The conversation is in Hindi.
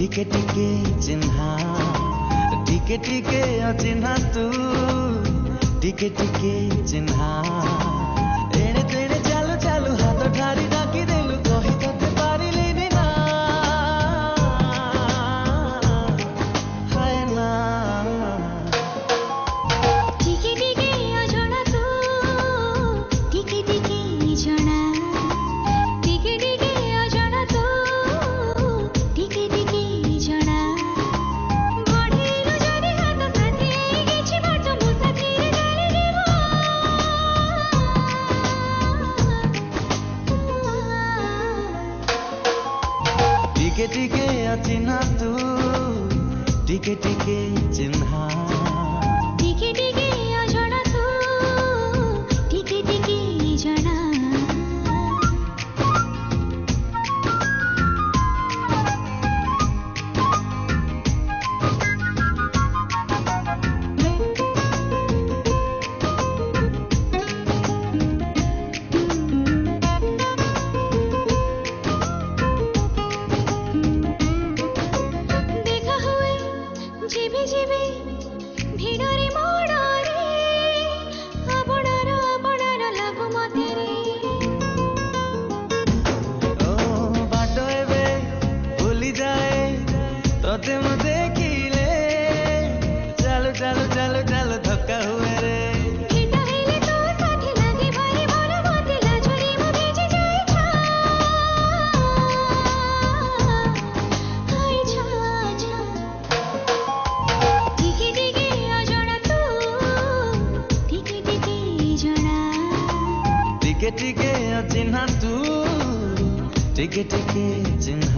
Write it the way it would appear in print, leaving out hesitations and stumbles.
टिके टिके चिन्हा टिके टिके अचिन्हा तू टिके टिके चिन्हा एणे तेणे चालू चालू हाथ ठारी डाकी देलु कही तते पारिलिनी ना हाय ना टिके टिके अजଣା तू टिके टिके जଣା टिके टिके अजଣା तू टिके टिके जଣା बढ़ेलु जदि हाथ साथी किछि बात मो साथी रे डाली देबो टिके टिके अचिन्हा तू टिके टिके चिन्हा टिके टिके अजଣା तू टिके टिके जଣା देखा हुए जीवी जीवी भिड़रे मोड़रे आपणार लागु मते रे ओ बाट एबे भूली जाए तोते मु देखिले चालू चालू चालू चालू धक्का हुए रे भेटा हेले तो साथी लागे भारी मोर मते लाजरी मु भेजी जाए छा हाय छा छा टिके टिके अजଣା तू टिके टिके जଣା टिके टिके अचिन्हा तू टिके टिके चिन्हा